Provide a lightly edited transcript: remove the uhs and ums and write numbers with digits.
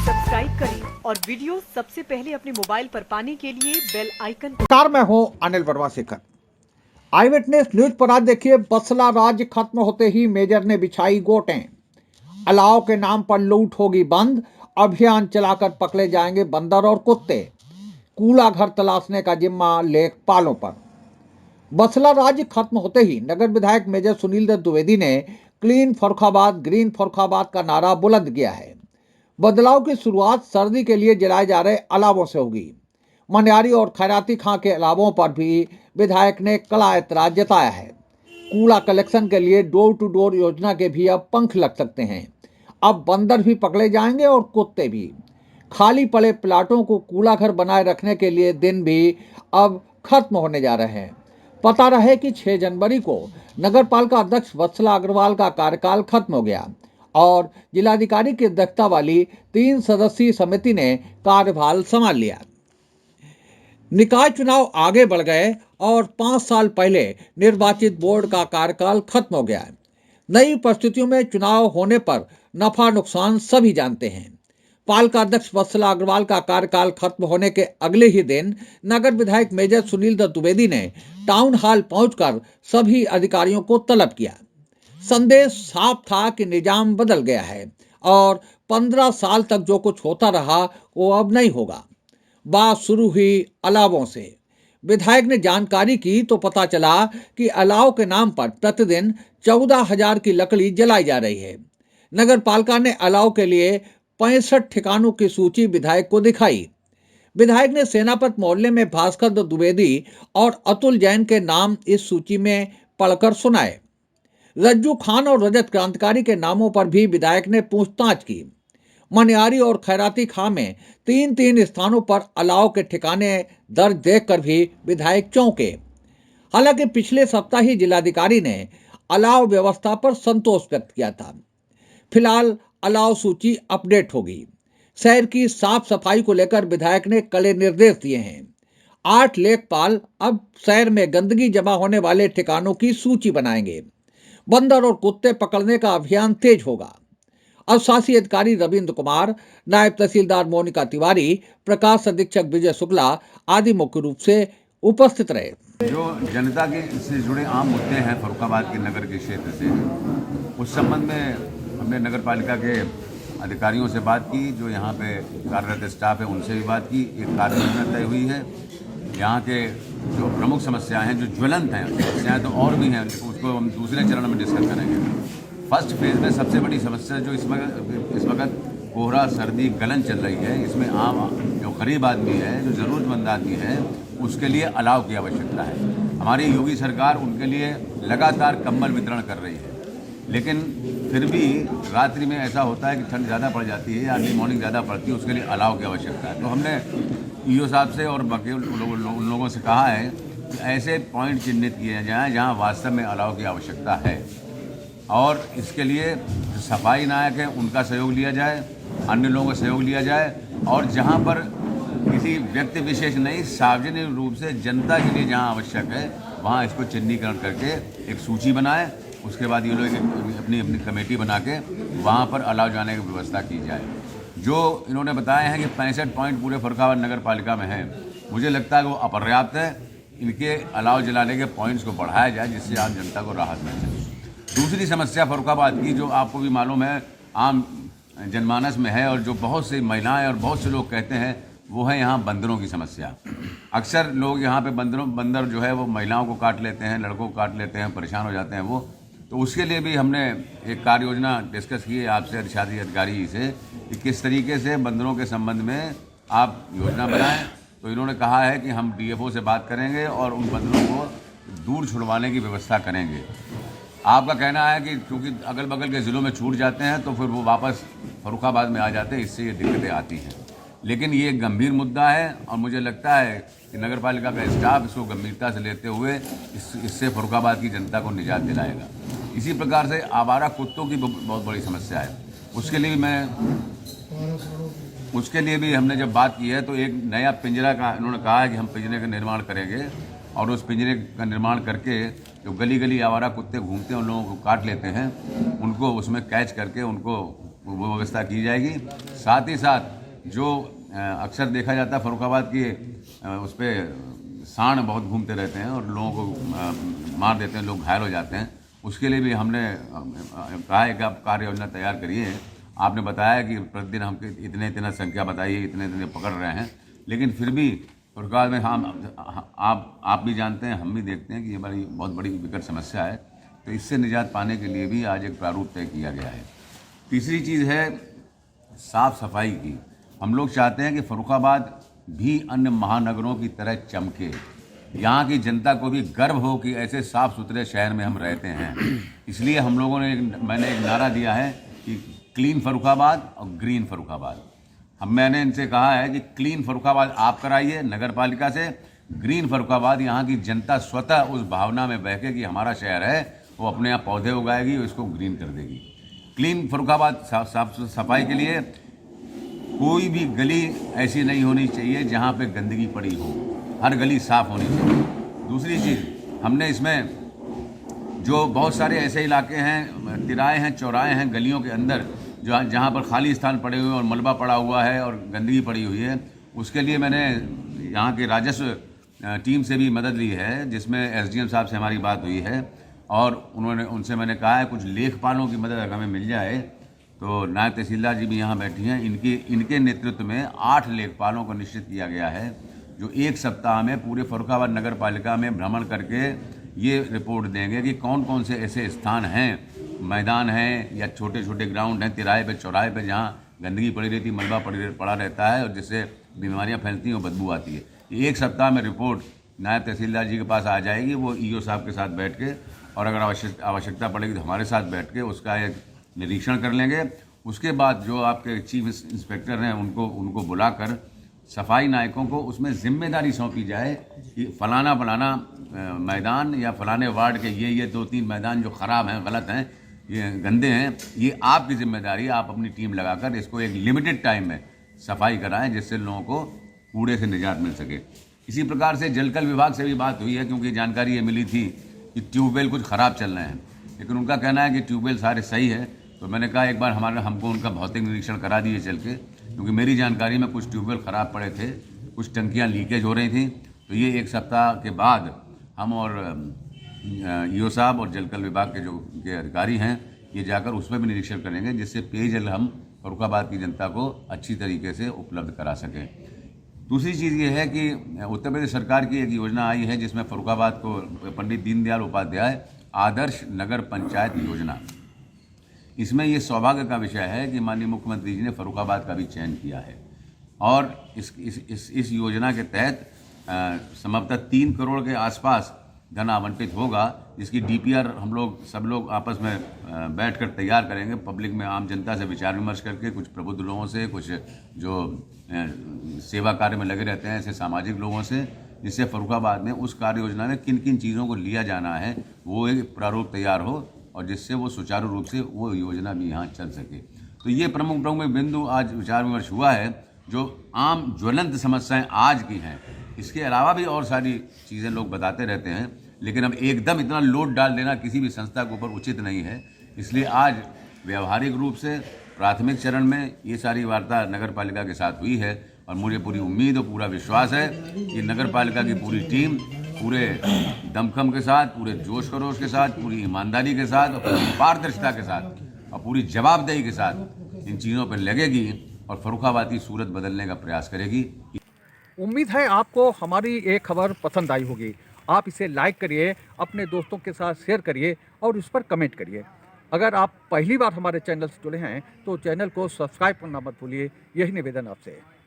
Subscribe करें और video सबसे पहले अपने मोबाइल पर पाने के लिए बेल आइकन को। नमस्कार, मैं हूं अनिल वर्मा शेखर। आई विटनेस न्यूज पर आज देखिए, बसला राज खत्म होते ही मेजर ने बिछाई गोटें। अलाव के नाम पर लूट होगी बंद, अभियान चलाकर पकड़े जाएंगे बंदर और कुत्ते। कूड़ा घर तलाशने का जिम्मा लेखपालों पर। बसला राज खत्म होते ही नगर विधायक मेजर सुनील दत्त द्विवेदी ने क्लीन फर्रुखाबाद, ग्रीन फर्रुखाबाद का नारा बुलंद किया है। बदलाव की शुरुआत सर्दी के लिए जलाए जा रहे अलावों से होगी। मनियारी और खैराती खां के अलावों पर भी विधायक ने कड़ा एतराज जताया है। कूड़ा कलेक्शन के लिए डोर टू डोर योजना के भी अब पंख लग सकते हैं। अब बंदर भी पकड़े जाएंगे और कुत्ते भी। खाली पड़े प्लाटों को कूड़ा घर बनाए रखने के लिए दिन भी अब खत्म होने जा रहे हैं। पता रहे कि 6 जनवरी को नगर पालिका अध्यक्ष वत्सला अग्रवाल का कार्यकाल खत्म हो गया और जिलाधिकारी की अध्यक्षता वाली 3 सदस्यीय समिति ने कार्यभार संभाल लिया। निकाय चुनाव आगे बढ़ गए और 5 साल पहले निर्वाचित बोर्ड का कार्यकाल खत्म हो गया। नई परिस्थितियों में चुनाव होने पर नफा नुकसान सभी जानते हैं। पालिका अध्यक्ष वत्सला अग्रवाल का कार्यकाल खत्म होने के अगले ही दिन नगर विधायक मेजर सुनील दत्त द्विवेदी ने टाउन हॉल पहुंचकर सभी अधिकारियों को तलब किया। संदेश साफ था कि निजाम बदल गया है और 15 साल तक जो कुछ होता रहा वो अब नहीं होगा। बात शुरू हुई अलावों से। विधायक ने जानकारी की तो पता चला कि अलाव के नाम पर प्रतिदिन 14,000 की लकड़ी जलाई जा रही है। नगर पालिका ने अलाव के लिए 65 ठिकानों की सूची विधायक को दिखाई। विधायक ने सेनापत मोहल्ले में भास्कर द्विवेदी और अतुल जैन के नाम इस सूची में पढ़कर सुनाए। रज्जू खान और रजत क्रांतिकारी के नामों पर भी विधायक ने पूछताछ की। मनियारी और खैराती खां में 3 स्थानों पर अलाव के ठिकाने दर्ज देखकर भी विधायक चौंके। हालांकि पिछले सप्ताह ही जिलाधिकारी ने अलाव व्यवस्था पर संतोष व्यक्त किया था। फिलहाल अलाव सूची अपडेट होगी। शहर की साफ सफाई को लेकर विधायक ने कड़े निर्देश दिए हैं। 8 लेखपाल अब शहर में गंदगी जमा होने वाले ठिकानों की सूची बनाएंगे। बंदर और कुत्ते पकड़ने का अभियान तेज होगा। शासी अधिकारी रविंद्र कुमार, नायब तहसीलदार मोनिका तिवारी, प्रकाश अधीक्षक विजय शुक्ला आदि मुख्य रूप से उपस्थित रहे। जो जनता के से जुड़े आम मुद्दे हैं फर्रुखाबाद के नगर के क्षेत्र से, उस संबंध में हमने नगर पालिका के अधिकारियों से बात की, जो यहाँ पे कार्यरत स्टाफ है उनसे भी बात की। एक कार्य योजना तय हुई है। यहाँ के जो प्रमुख समस्याएं हैं, जो ज्वलंत हैं, समस्याएं तो और भी हैं, उसको हम दूसरे चरण में डिस्कस करेंगे। फर्स्ट फेज में सबसे बड़ी समस्या जो इस वक्त कोहरा, सर्दी, गलन चल रही है, इसमें आम जो गरीब आदमी है, जो ज़रूरतमंद आदमी है, उसके लिए अलाव की आवश्यकता है। हमारी योगी सरकार उनके लिए लगातार कंबल वितरण कर रही है, लेकिन फिर भी रात्रि में ऐसा होता है कि ठंड ज़्यादा पड़ जाती है या अर्ली मॉर्निंग ज़्यादा पड़ती है, उसके लिए अलाव की आवश्यकता है। तो हमने ईओ साहब से और बाकी उन लोगों से कहा है कि ऐसे पॉइंट चिन्हित किए जाएँ जहाँ वास्तव में अलाव की आवश्यकता है, और इसके लिए जो सफाई नायक हैं उनका सहयोग लिया जाए, अन्य लोगों का सहयोग लिया जाए, और जहां पर किसी व्यक्ति विशेष नहीं, सार्वजनिक रूप से जनता के लिए जहां आवश्यक है वहां इसको चिन्हीकरण करके एक सूची बनाए। उसके बाद ये लोग अपनी अपनी कमेटी बना के वहाँ पर अलाव जाने की व्यवस्था की जाए। जो इन्होंने बताया है कि 65 पॉइंट पूरे फर्रुखाबाद नगर पालिका में हैं, मुझे लगता है कि वो अपर्याप्त है। इनके अलाव जलाने के पॉइंट्स को बढ़ाया जाए, जिससे आम जनता को राहत मिल सके। दूसरी समस्या फर्रुखाबाद की, जो आपको भी मालूम है, आम जनमानस में है और जो बहुत सी महिलाएं और बहुत से लोग कहते हैं, वो है यहाँ बंदरों की समस्या। अक्सर लोग यहाँ पे बंदर जो है वो महिलाओं को काट लेते हैं, लड़कों को काट लेते हैं, परेशान हो जाते हैं वो। तो उसके लिए भी हमने एक कार्य योजना डिस्कस की है आपसे, शासी अधिकारी से, कि किस तरीके से बंदरों के संबंध में आप योजना बनाएँ। तो इन्होंने कहा है कि हम DFO से बात करेंगे और उन बंदरों को दूर छुड़वाने की व्यवस्था करेंगे। आपका कहना है कि क्योंकि अगल बगल के ज़िलों में छूट जाते हैं तो फिर वो वापस फर्रुखाबाद में आ जाते हैं, इससे ये दिक्कतें आती हैं। लेकिन ये एक गंभीर मुद्दा है और मुझे लगता है कि नगर पालिका का स्टाफ इसको गंभीरता से लेते हुए इससे फर्रुखाबाद की जनता को निजात दिलाएगा। इसी प्रकार से आवारा कुत्तों की बहुत बड़ी समस्या है। उसके लिए भी हमने जब बात की है तो एक नया पिंजरा का इन्होंने कहा है कि हम पिंजरे का निर्माण करेंगे, और उस पिंजरे का निर्माण करके जो गली गली आवारा कुत्ते घूमते हैं, उन लोगों को काट लेते हैं, उनको उसमें कैच करके उनको वो व्यवस्था की जाएगी। साथ ही साथ जो अक्सर देखा जाता है फर्रुखाबाद की उस पर सांड बहुत घूमते रहते हैं और लोगों को मार देते हैं, लोग घायल हो जाते हैं, उसके लिए भी हमने कहा है कि आप कार्य योजना तैयार करिए। आपने बताया कि प्रतिदिन हम इतने संख्या बताइए, इतने पकड़ रहे हैं, लेकिन फिर भी फर्रुखाबाद में हम आप भी जानते हैं, हम भी देखते हैं कि ये बहुत बड़ी विकट समस्या है। तो इससे निजात पाने के लिए भी आज एक प्रारूप तय किया गया है। तीसरी चीज़ है साफ सफाई की। हम लोग चाहते हैं कि फर्रुखाबाद भी अन्य महानगरों की तरह चमके, यहाँ की जनता को भी गर्व हो कि ऐसे साफ सुथरे शहर में हम रहते हैं। इसलिए हम लोगों ने मैंने एक नारा दिया है कि क्लीन फर्रुखाबाद और ग्रीन फर्रुखाबाद। मैंने इनसे कहा है कि क्लीन फर्रुखाबाद आप कराइए नगर पालिका से, ग्रीन फर्रुखाबाद यहाँ की जनता स्वतः उस भावना में बह के कि हमारा शहर है, वो अपने यहाँ पौधे उगाएगी और इसको ग्रीन कर देगी। क्लीन फर्रुखाबाद साफ सफाई के लिए कोई भी गली ऐसी नहीं होनी चाहिए जहाँ पे गंदगी पड़ी हो, हर गली साफ होनी चाहिए। दूसरी चीज़, हमने इसमें जो बहुत सारे ऐसे इलाके हैं, तिराए हैं, चौराहे हैं गलियों के अंदर जहाँ पर खाली स्थान पड़े हुए और मलबा पड़ा हुआ है और गंदगी पड़ी हुई है, उसके लिए मैंने यहाँ के राजस्व टीम से भी मदद ली है, जिसमें एसडीएम साहब से हमारी बात हुई है और उनसे मैंने कहा है कुछ लेखपालों की मदद अगर हमें मिल जाए तो नायब तहसीलदार जी भी यहाँ बैठी हैं, इनके नेतृत्व में 8 लेखपालों को निश्चित किया गया है, जो एक सप्ताह में पूरे फर्रुखाबाद नगर पालिका में भ्रमण करके ये रिपोर्ट देंगे कि कौन कौन से ऐसे स्थान हैं, मैदान हैं या छोटे छोटे ग्राउंड हैं, तिराहे पे चौराहे पे जहाँ गंदगी पड़ी रहती, मलबा पड़ा रहता है और जिससे बीमारियाँ फैलती हैं और बदबू आती है। एक सप्ताह में रिपोर्ट नायब तहसीलदार जी के पास आ जाएगी, वो ईओ साहब के साथ बैठ के और अगर आवश्यकता पड़ेगी तो हमारे साथ बैठ के उसका एक निरीक्षण कर लेंगे। उसके बाद जो आपके चीफ इंस्पेक्टर हैं उनको बुलाकर सफाई नायकों को उसमें जिम्मेदारी सौंपी जाए कि फलाना मैदान या फलाने वार्ड के ये 2-3 मैदान जो ख़राब हैं, गलत हैं, ये गंदे हैं, ये आपकी जिम्मेदारी, आप अपनी टीम लगाकर इसको एक लिमिटेड टाइम में सफाई कराएं जिससे लोगों को कूड़े से निजात मिल सके। इसी प्रकार से जलकल विभाग से भी बात हुई है, क्योंकि जानकारी ये मिली थी कि ट्यूबवेल कुछ ख़राब चल रहे हैं, लेकिन उनका कहना है कि ट्यूबवेल सारे सही है। तो मैंने कहा एक बार हमको उनका भौतिक निरीक्षण करा दिए चल के, क्योंकि मेरी जानकारी में कुछ ट्यूबवेल ख़राब पड़े थे, कुछ टंकियाँ लीकेज हो रही थी। तो ये एक सप्ताह के बाद हम और ईओ साहब और जलकल विभाग के जो उनके अधिकारी हैं ये जाकर उसमें भी निरीक्षण करेंगे, जिससे पेयजल हम फर्रुखाबाद की जनता को अच्छी तरीके से उपलब्ध करा सकें। दूसरी चीज़ ये है कि उत्तर प्रदेश सरकार की एक योजना आई है जिसमें फर्रुखाबाद को पंडित दीनदयाल उपाध्याय आदर्श नगर पंचायत योजना, इसमें ये सौभाग्य का विषय है कि माननीय मुख्यमंत्री जी ने फर्रुखाबाद का भी चयन किया है और इस योजना के तहत संभवतः 3 करोड़ के आसपास धन आवंटित होगा, जिसकी डीपीआर हम लोग सब लोग आपस में बैठकर तैयार करेंगे, पब्लिक में आम जनता से विचार विमर्श करके, कुछ प्रबुद्ध लोगों से, कुछ जो सेवा कार्य में लगे रहते हैं ऐसे सामाजिक लोगों से, जिससे फर्रुखाबाद में उस कार्य योजना में किन किन चीज़ों को लिया जाना है वो एक प्रारूप तैयार हो और जिससे वो सुचारू रूप से वो योजना भी यहाँ चल सके। तो ये प्रमुख बिंदु आज विचार विमर्श हुआ है, जो आम ज्वलंत समस्याएं आज की हैं। इसके अलावा भी और सारी चीज़ें लोग बताते रहते हैं, लेकिन अब एकदम इतना लोड डाल देना किसी भी संस्था के ऊपर उचित नहीं है। इसलिए आज व्यवहारिक रूप से प्राथमिक चरण में ये सारी वार्ता नगर पालिका के साथ हुई है और मुझे पूरी उम्मीद और पूरा विश्वास है कि नगर पालिका की पूरी टीम पूरे दमखम के साथ, पूरे जोश खरोश के साथ, पूरी ईमानदारी के साथ और पूरी पारदर्शिता के साथ और पूरी जवाबदेही के साथ इन चीज़ों पर लगेगी और फर्रुखाबाद की सूरत बदलने का प्रयास करेगी। उम्मीद है आपको हमारी ये खबर पसंद आई होगी। आप इसे लाइक करिए, अपने दोस्तों के साथ शेयर करिए और उस पर कमेंट करिए। अगर आप पहली बार हमारे चैनल से जुड़े हैं तो चैनल को सब्सक्राइब करना मत भूलिए। यही निवेदन आपसे है।